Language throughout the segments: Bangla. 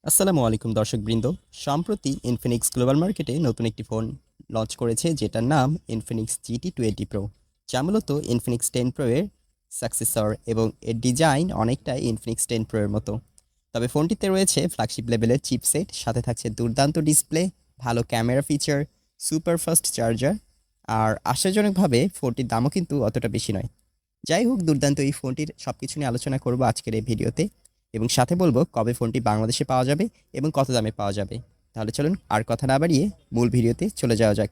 আসসালামু আলাইকুম দর্শকবৃন্দ। সম্প্রতি ইনফিনিক্স গ্লোবাল মার্কেটে নতুন একটি ফোন লঞ্চ করেছে যেটার নাম ইনফিনিক্স GT20 প্রো, যা মূলত ইনফিনিক্স 10 প্রো এর সাকসেসর এবং এর ডিজাইন অনেকটাই ইনফিনিক্স 10 প্রো এর মতো। তবে ফোনটিতে রয়েছে ফ্ল্যাগশিপ লেভেলের চিপসেট, সাথে থাকছে দুর্দান্ত ডিসপ্লে, ভালো camera feature, super fast charger, আর আশ্চর্যজনকভাবে ফোনটির দামও কিন্তু অতটা বেশি নয়। যাই হোক, দুর্দান্ত এই ফোনটির সব কিছু নিয়ে আলোচনা করব আজকের এই ভিডিওতে, এবং সাথে বলবো কবে ফোনটি বাংলাদেশে পাওয়া যাবে এবং কত দামে পাওয়া যাবে। তাহলে চলুন আর কথা না বাড়িয়ে মূল ভিডিওতে চলে যাওয়া যাক।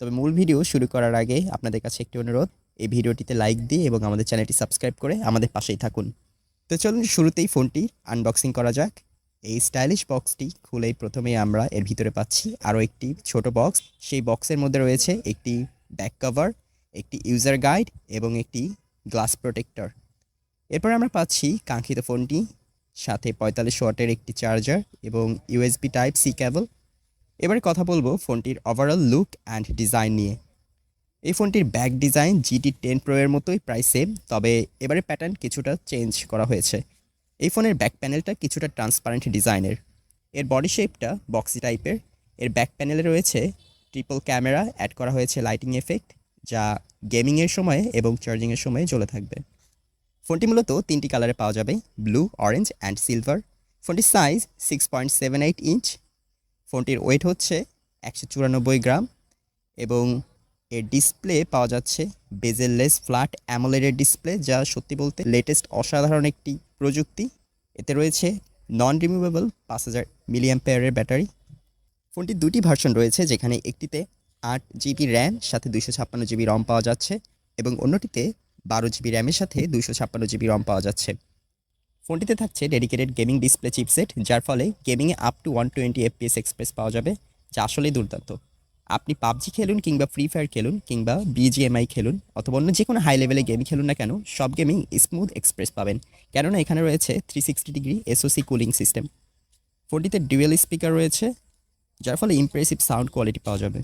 তবে মূল ভিডিও শুরু করার আগে আপনাদের কাছে একটি অনুরোধ, এই ভিডিওটিতে লাইক দিয়ে এবং আমাদের চ্যানেলটি সাবস্ক্রাইব করে আমাদের পাশেই থাকুন। তো চলুন শুরুতেই ফোনটির আনবক্সিং করা যাক। এই স্টাইলিশ বক্সটি খুলেই প্রথমেই আমরা এর ভিতরে পাচ্ছি আরও একটি ছোট বক্স। সেই বক্সের মধ্যে রয়েছে একটি ব্যাক কভার, একটি ইউজার গাইড এবং একটি গ্লাস প্রোটেক্টর। এরপর আমরা পাচ্ছি কাঙ্ক্ষিত ফোনটি, সাথে 45 ওয়াটের একটি চার্জার এবং USB টাইপ সি কেবল। এবারে কথা বলবো ফোনটির ওভারঅল লুক অ্যান্ড ডিজাইন নিয়ে। এই ফোনটির ব্যাক ডিজাইন GT10 প্রো এর মতোই প্রায় সেম, তবে এবারে প্যাটার্ন কিছুটা চেঞ্জ করা হয়েছে। এই ফোনের ব্যাক প্যানেলটা কিছুটা ট্রান্সপারেন্ট ডিজাইনের, এর বডি শেপটা বক্সি টাইপের। এর ব্যাক প্যানেলে রয়েছে ট্রিপল ক্যামেরা, অ্যাড করা হয়েছে লাইটিং এফেক্ট, যা গেমিংয়ের সময়ে এবং চার্জিংয়ের সময়ে জ্বলে থাকবে। ফোনটি মূলত তিনটি কালারে পাওয়া যাবে, ব্লু, অরেঞ্জ অ্যান্ড সিলভার। ফোনটির সাইজ 6.78 ইঞ্চ। ফোনটির ওয়েট হচ্ছে 194 গ্রাম এবং এর ডিসপ্লে পাওয়া যাচ্ছে বেজেললেস ফ্ল্যাট অ্যামোলেডের ডিসপ্লে, যা সত্যি বলতে লেটেস্ট অসাধারণ একটি প্রযুক্তি। এতে রয়েছে নন রিমুভেবল 5000 মিলিঅ্যাম্পিয়ারের ব্যাটারি। ফোনটির দুটি ভার্সন রয়েছে, যেখানে একটিতে 8 GB র্যাম সাথে 256 GB রম পাওয়া যাচ্ছে এবং অন্যটিতে 12 GB র্যামের সাথে 256 GB রম পাওয়া যাচ্ছে। ফোনটিতে থাকছে ডেডিকেটেড গেমিং ডিসপ্লে চিপসেট, যার ফলে গেমিংয়ে আপ টু 120 FPS এক্সপ্রেস পাওয়া যাবে, যা আসলেই দুর্দান্ত। আপনি পাবজি খেলুন কিংবা ফ্রি ফায়ার খেলুন কিংবা BGMI খেলুন অথবা অন্য যে কোনো হাই লেভেলে গেম খেলুন না কেন, সব গেমিং স্মুথ এক্সপ্রেস পাবেন, কেননা এখানে রয়েছে 360 ডিগ্রি SoC কুলিং সিস্টেম। ফোনটিতে ডুয়েল স্পিকার রয়েছে, যার ফলে ইমপ্রেসিভ সাউন্ড কোয়ালিটি পাওয়া যাবে।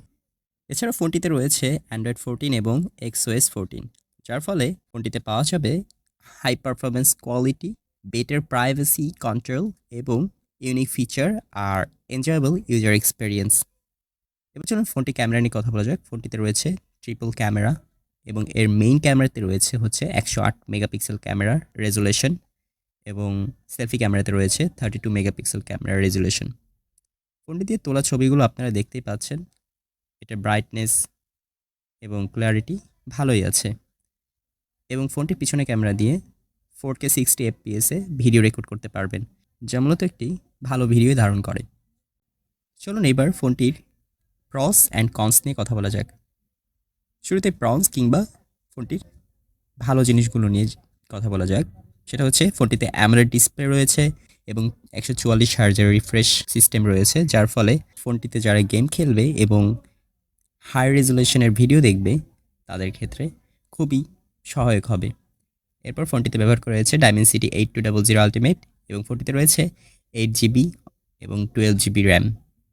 এছাড়া ফোনটিতে রয়েছে অ্যান্ড্রয়েড 14 এবং XOS 14, যার ফলে ফোনটিতে পাওয়া যাবে high performance quality, better privacy control এবং ইউনিক ফিচার আর এনজয়েবল ইউজার এক্সপিরিয়েন্স। এবার চলুন ফোনটি ক্যামেরা নিয়ে কথা বলা যাক। ফোনটিতে রয়েছে ট্রিপল ক্যামেরা এবং এর মেইন ক্যামেরাতে রয়েছে হচ্ছে 108 মেগাপিক্সেল ক্যামেরা রেজুলেশন এবং সেলফি ক্যামেরাতে রয়েছে 32 মেগাপিক্সেল ক্যামেরা রেজুলেশন। ফোনটি দিয়ে তোলা ছবিগুলো আপনারা দেখতেই পাচ্ছেন, এটা ব্রাইটনেস এবং ক্ল্যারিটি ভালোই আছে এবং ফোনটির পিছনে ক্যামেরা দিয়ে 4K 60 FPS ভিডিও রেকর্ড করতে পারবেন, যা মূলত একটি ভালো ভিডিও ধারণ করে। চলুন এবার ফোনটির প্রস অ্যান্ড কনস নিয়ে কথা বলা যাক। শুরুতে প্রস কিংবা ফোনটির ভালো জিনিসগুলো নিয়ে কথা বলা যাক। সেটা হচ্ছে ফোনটিতে অ্যামোলেড ডিসপ্লে রয়েছে এবং 144 হার্জের রিফ্রেশ সিস্টেম রয়েছে, যার ফলে ফোনটিতে যারা গেম খেলবে এবং হাই রেজুলেশনের ভিডিও দেখবে তাদের ক্ষেত্রে খুবই সহায়ক হবে। এরপর ফোনটিতে ব্যবহার করা হয়েছে Dimensity 8200 আলটিমেট এবং ফোনটিতে রয়েছে 8 GB এবং 12 GB র্যাম।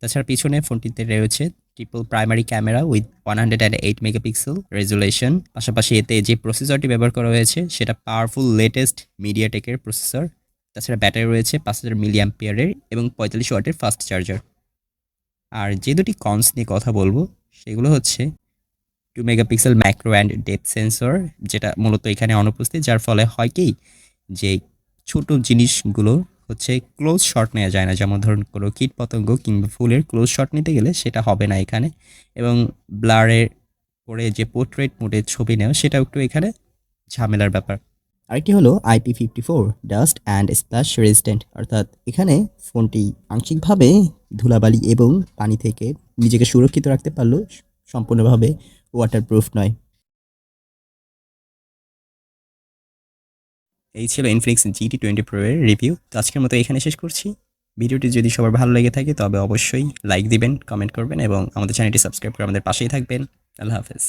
তাছাড়া পিছনে ফোনটিতে রয়েছে triple primary camera with 108 megapixel resolution. পাশাপাশি এতে যে প্রসেসরটি ব্যবহার করা হয়েছে সেটা পাওয়ারফুল লেটেস্ট মিডিয়াটেকের প্রসেসর। তাছাড়া ব্যাটারি রয়েছে 5000 মিলিঅ্যাম্পিয়ারের এবং 45 ওয়াটের ফাস্ট চার্জার। আর যে দুটি কনস নিয়ে কথা বলবো সেগুলো হচ্ছে 2 megapixel macro and depth sensor, যেটা মূলত এখানে অনুপস্থিত, যার ফলে হয় কি যে ছোট জিনিসগুলো হচ্ছে ক্লোজ শট নেওয়া যায় না, যেমন ধরুন কোনো কীট পতঙ্গ কিংবা ফুলের ক্লোজ শট নিতে গেলে সেটা হবে না এখানে, এবং ব্লারের পরে যে পোর্ট্রেট মোডে ছবি নেওয়া সেটাও একটু এখানে ঝামেলার ব্যাপার। আরেকটি হলো IP54 dust and splash resistant, অর্থাৎ এখানে ফোনটি আংশিকভাবে ধুলাবালি এবং পানি থেকে নিজেকে সুরক্ষিত রাখতে পারলেও সম্পূর্ণভাবে ওয়াটারপ্রুফ নয়। এই ছিল ইনফিনিক্স GT20 প্রো এর রিভিউ। তো আজকের মতো এখানে শেষ করছি। ভিডিওটি যদি সবার ভালো লেগে থাকে তবে অবশ্যই লাইক দিবেন, কমেন্ট করবেন এবং আমাদের চ্যানেলটি সাবস্ক্রাইব করে আমাদের পাশেই থাকবেন। আল্লাহ হাফেজ।